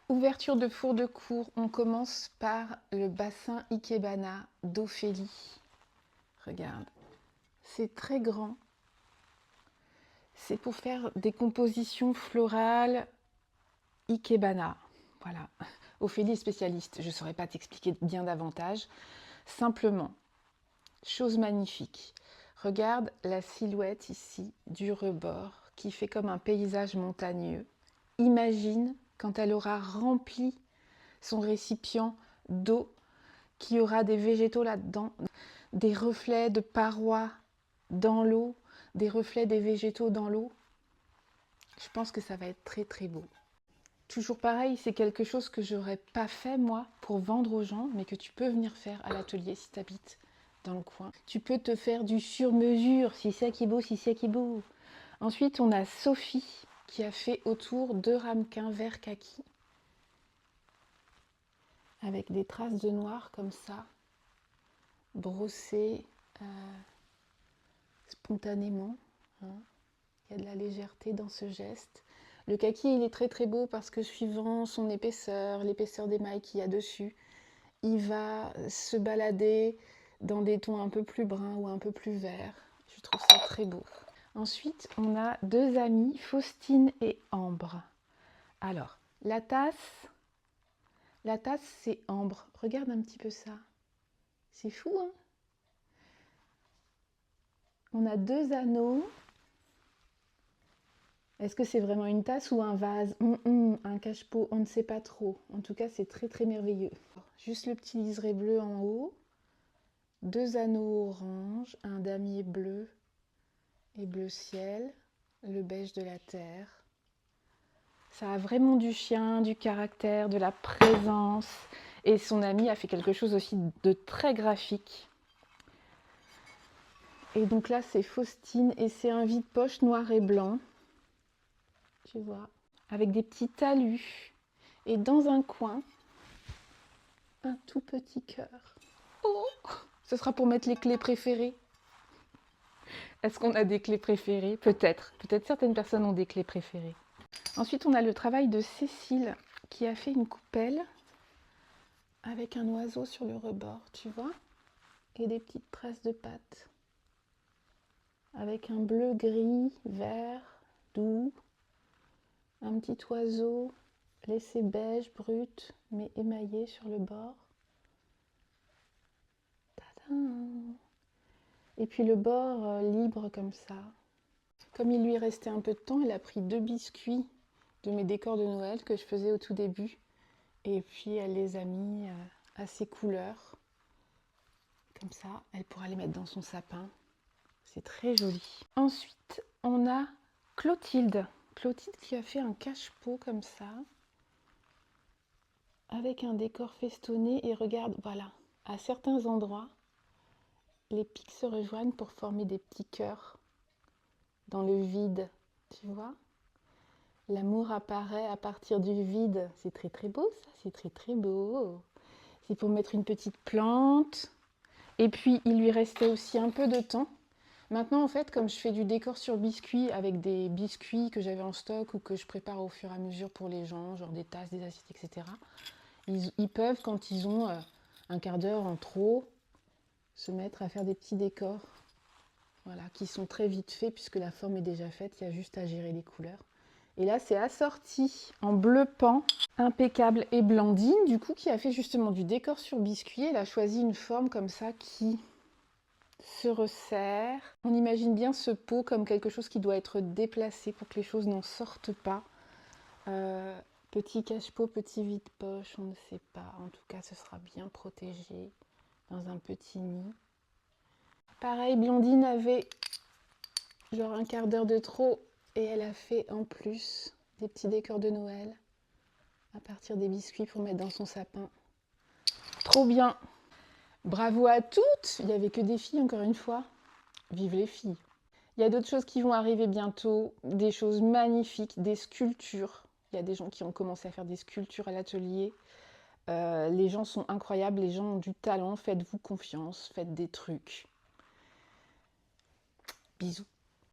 Ouverture de four de cour, on commence par le bassin Ikebana d'Ophélie. Regarde, c'est très grand. C'est pour faire des compositions florales Ikebana. Voilà. Ophélie est spécialiste, je ne saurais pas t'expliquer bien davantage. Simplement, chose magnifique. Regarde la silhouette ici du rebord qui fait comme un paysage montagneux. Imagine quand elle aura rempli son récipient d'eau, qu'il y aura des végétaux là-dedans, des reflets de parois dans l'eau, des reflets des végétaux dans l'eau. Je pense que ça va être très très beau. Toujours pareil, c'est quelque chose que j'aurais pas fait moi pour vendre aux gens, mais que tu peux venir faire à l'atelier si tu habites dans le coin. Tu peux te faire du sur-mesure, si c'est qui beau, si c'est qui beau. Ensuite, on a Sophie qui a fait autour 2 ramequins vert kaki avec des traces de noir comme ça, brossées spontanément. Hein. Il y a de la légèreté dans ce geste. Le kaki, il est très très beau parce que suivant son épaisseur, l'épaisseur des mailles qu'il y a dessus, il va se balader dans des tons un peu plus bruns ou un peu plus verts. Je trouve ça très beau. Ensuite, on a 2 amies, Faustine et Ambre. Alors, la tasse, c'est Ambre. Regarde un petit peu ça. C'est fou, hein? On a 2 anneaux. Est-ce que c'est vraiment une tasse ou un vase? Un cache-pot, on ne sait pas trop. En tout cas, c'est très très merveilleux. Juste le petit liseré bleu en haut. 2 anneaux orange, un damier bleu et bleu ciel. Le beige de la terre. Ça a vraiment du chien, du caractère, de la présence. Et son amie a fait quelque chose aussi de très graphique. Et donc là, c'est Faustine et c'est un vide-poche noir et blanc. Tu vois, avec des petits talus. Et dans un coin, un tout petit cœur. Oh, ce sera pour mettre les clés préférées. Est-ce qu'on a des clés préférées? Peut-être. Peut-être certaines personnes ont des clés préférées. Ensuite, on a le travail de Cécile qui a fait une coupelle avec un oiseau sur le rebord, tu vois, et des petites traces de pattes. Avec un bleu, gris, vert, doux. Un petit oiseau laissé beige, brut, mais émaillé sur le bord. Tadam! Et puis le bord libre comme ça. Comme il lui restait un peu de temps, elle a pris 2 biscuits de mes décors de Noël que je faisais au tout début. Et puis elle les a mis à ses couleurs. Comme ça, elle pourra les mettre dans son sapin. C'est très joli. Ensuite, on a Clotilde. Clotilde qui a fait un cache-pot comme ça. Avec un décor festonné. Et regarde, voilà, à certains endroits, les pics se rejoignent pour former des petits cœurs dans le vide, tu vois. L'amour apparaît à partir du vide. C'est très très beau ça, c'est très très beau. C'est pour mettre une petite plante. Et puis il lui restait aussi un peu de temps. Maintenant en fait, comme je fais du décor sur biscuits avec des biscuits que j'avais en stock ou que je prépare au fur et à mesure pour les gens, genre des tasses, des assiettes, etc. Ils peuvent, quand ils ont un quart d'heure en trop, se mettre à faire des petits décors. Voilà, qui sont très vite faits puisque la forme est déjà faite, il y a juste à gérer les couleurs. Et là, c'est assorti en bleu pan, impeccable, et Blandine, du coup, qui a fait justement du décor sur biscuit. Elle a choisi une forme comme ça qui se resserre. On imagine bien ce pot comme quelque chose qui doit être déplacé pour que les choses n'en sortent pas. Petit cache-pot, petit vide-poche, on ne sait pas. En tout cas, ce sera bien protégé dans un petit nid. Pareil, Blandine avait genre un quart d'heure de trop et elle a fait en plus des petits décors de Noël à partir des biscuits pour mettre dans son sapin. Trop bien! Bravo à toutes! Il n'y avait que des filles encore une fois. Vive les filles! Il y a d'autres choses qui vont arriver bientôt, des choses magnifiques, des sculptures. Il y a des gens qui ont commencé à faire des sculptures à l'atelier. Les gens sont incroyables, les gens ont du talent, faites-vous confiance, faites des trucs. Bisous.